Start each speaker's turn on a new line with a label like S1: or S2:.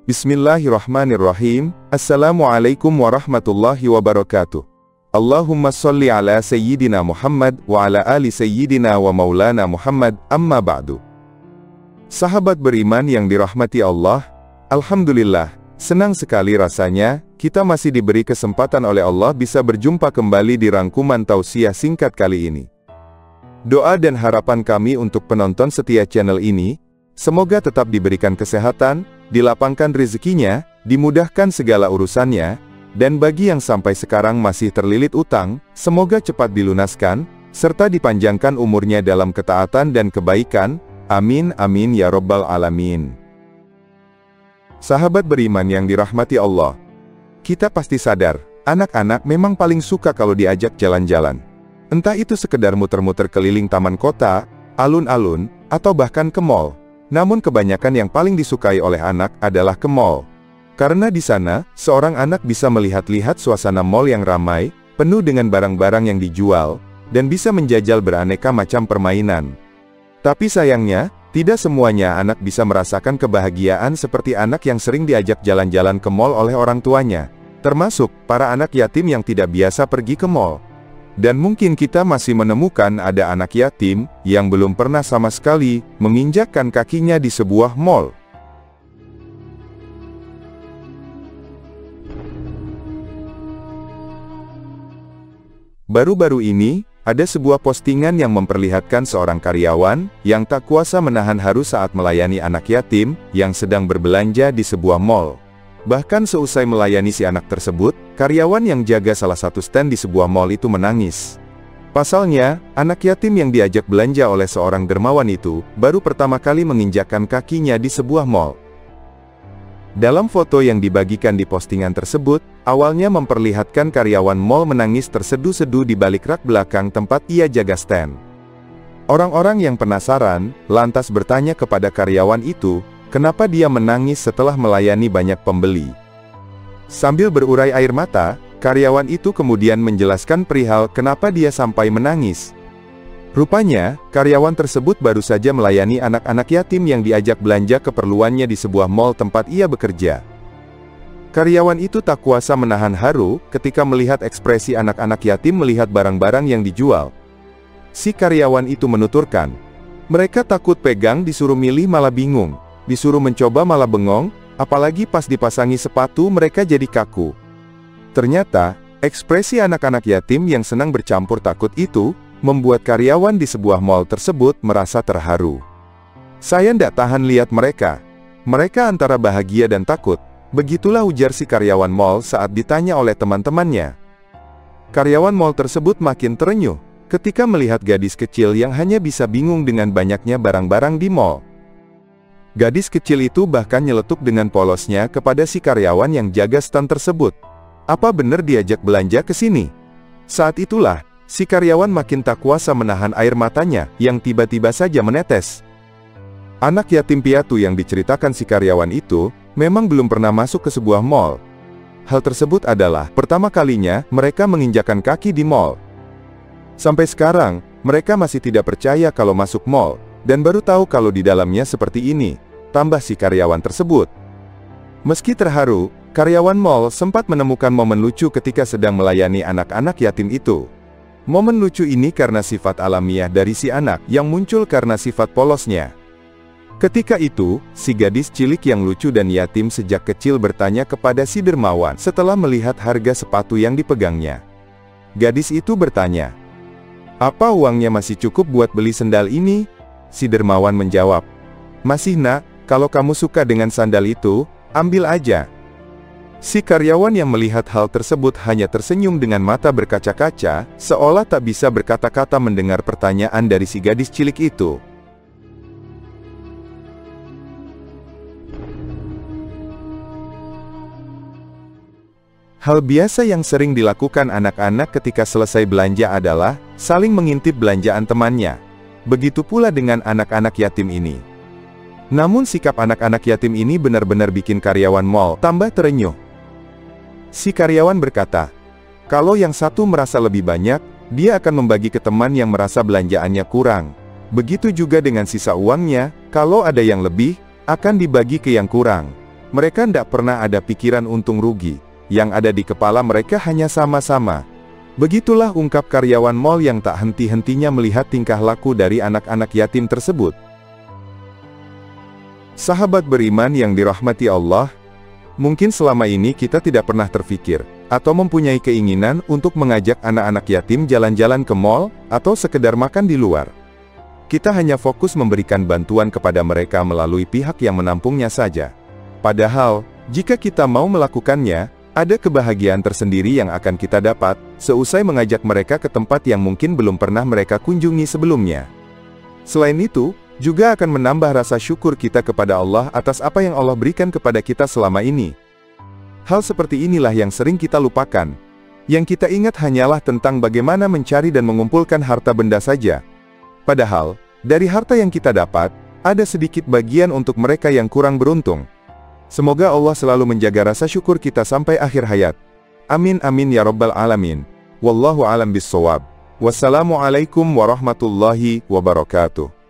S1: Bismillahirrahmanirrahim. Assalamualaikum warahmatullahi wabarakatuh. Allahumma sholli ala Sayyidina Muhammad wa ala ali Sayyidina wa maulana Muhammad, amma ba'du. Sahabat beriman yang dirahmati Allah, Alhamdulillah, senang sekali rasanya, kita masih diberi kesempatan oleh Allah bisa berjumpa kembali di rangkuman tausiah singkat kali ini. Doa dan harapan kami untuk penonton setia channel ini, semoga tetap diberikan kesehatan, dilapangkan rezekinya, dimudahkan segala urusannya, dan bagi yang sampai sekarang masih terlilit utang, semoga cepat dilunaskan, serta dipanjangkan umurnya dalam ketaatan dan kebaikan. Amin, amin ya robbal alamin. Sahabat beriman yang dirahmati Allah, kita pasti sadar, anak-anak memang paling suka kalau diajak jalan-jalan. Entah itu sekedar muter-muter keliling taman kota, alun-alun, atau bahkan ke mall. Namun kebanyakan yang paling disukai oleh anak adalah ke mall. Karena di sana, seorang anak bisa melihat-lihat suasana mall yang ramai, penuh dengan barang-barang yang dijual, dan bisa menjajal beraneka macam permainan. Tapi sayangnya, tidak semuanya anak bisa merasakan kebahagiaan seperti anak yang sering diajak jalan-jalan ke mall oleh orang tuanya, termasuk para anak yatim yang tidak biasa pergi ke mall. Dan mungkin kita masih menemukan ada anak yatim yang belum pernah sama sekali menginjakkan kakinya di sebuah mall. Baru-baru ini, ada sebuah postingan yang memperlihatkan seorang karyawan yang tak kuasa menahan haru saat melayani anak yatim yang sedang berbelanja di sebuah mall. Bahkan seusai melayani si anak tersebut, karyawan yang jaga salah satu stand di sebuah mall itu menangis. Pasalnya, anak yatim yang diajak belanja oleh seorang dermawan itu, baru pertama kali menginjakkan kakinya di sebuah mall. Dalam foto yang dibagikan di postingan tersebut, awalnya memperlihatkan karyawan mall menangis terseduh-seduh di balik rak belakang tempat ia jaga stand. Orang-orang yang penasaran, lantas bertanya kepada karyawan itu, kenapa dia menangis setelah melayani banyak pembeli. Sambil berurai air mata, karyawan itu kemudian menjelaskan perihal kenapa dia sampai menangis. Rupanya, karyawan tersebut baru saja melayani anak-anak yatim yang diajak belanja keperluannya di sebuah mall tempat ia bekerja. Karyawan itu tak kuasa menahan haru ketika melihat ekspresi anak-anak yatim melihat barang-barang yang dijual. Si karyawan itu menuturkan, mereka takut pegang disuruh milih malah bingung. Disuruh mencoba malah bengong, apalagi pas dipasangi sepatu mereka jadi kaku. Ternyata, ekspresi anak-anak yatim yang senang bercampur takut itu, membuat karyawan di sebuah mall tersebut merasa terharu. Saya ndak tahan lihat mereka. Mereka antara bahagia dan takut. Begitulah ujar si karyawan mall saat ditanya oleh teman-temannya. Karyawan mall tersebut makin terenyuh, ketika melihat gadis kecil yang hanya bisa bingung dengan banyaknya barang-barang di mall. Gadis kecil itu bahkan nyeletuk dengan polosnya kepada si karyawan yang jaga stand tersebut. Apa benar diajak belanja ke sini? Saat itulah, si karyawan makin tak kuasa menahan air matanya, yang tiba-tiba saja menetes. Anak yatim piatu yang diceritakan si karyawan itu, memang belum pernah masuk ke sebuah mall. Hal tersebut adalah pertama kalinya mereka menginjakkan kaki di mall. Sampai sekarang, mereka masih tidak percaya kalau masuk mall, dan baru tahu kalau di dalamnya seperti ini, tambah si karyawan tersebut. Meski terharu, karyawan mall sempat menemukan momen lucu ketika sedang melayani anak-anak yatim itu. Momen lucu ini karena sifat alamiah dari si anak yang muncul karena sifat polosnya. Ketika itu, si gadis cilik yang lucu dan yatim sejak kecil bertanya kepada si dermawan setelah melihat harga sepatu yang dipegangnya. Gadis itu bertanya, "Apa uangnya masih cukup buat beli sendal ini?" Si dermawan menjawab, "Masih nak, kalau kamu suka dengan sandal itu, ambil aja." Si karyawan yang melihat hal tersebut hanya tersenyum dengan mata berkaca-kaca, seolah tak bisa berkata-kata mendengar pertanyaan dari si gadis cilik itu. Hal biasa yang sering dilakukan anak-anak ketika selesai belanja adalah saling mengintip belanjaan temannya. Begitu pula dengan anak-anak yatim ini. Namun sikap anak-anak yatim ini benar-benar bikin karyawan mall tambah terenyuh. Si karyawan berkata, kalau yang satu merasa lebih banyak, dia akan membagi ke teman yang merasa belanjaannya kurang. Begitu juga dengan sisa uangnya, kalau ada yang lebih, akan dibagi ke yang kurang. Mereka tidak pernah ada pikiran untung rugi. Yang ada di kepala mereka hanya sama-sama. Begitulah ungkap karyawan mal yang tak henti-hentinya melihat tingkah laku dari anak-anak yatim tersebut. Sahabat beriman yang dirahmati Allah, mungkin selama ini kita tidak pernah terfikir, atau mempunyai keinginan untuk mengajak anak-anak yatim jalan-jalan ke mal, atau sekedar makan di luar. Kita hanya fokus memberikan bantuan kepada mereka melalui pihak yang menampungnya saja. Padahal, jika kita mau melakukannya, ada kebahagiaan tersendiri yang akan kita dapat, seusai mengajak mereka ke tempat yang mungkin belum pernah mereka kunjungi sebelumnya. Selain itu, juga akan menambah rasa syukur kita kepada Allah atas apa yang Allah berikan kepada kita selama ini. Hal seperti inilah yang sering kita lupakan. Yang kita ingat hanyalah tentang bagaimana mencari dan mengumpulkan harta benda saja. Padahal, dari harta yang kita dapat, ada sedikit bagian untuk mereka yang kurang beruntung. Semoga Allah selalu menjaga rasa syukur kita sampai akhir hayat. Amin amin ya rabbal alamin. Wallahu alam bissawab. Wassalamualaikum warahmatullahi wabarakatuh.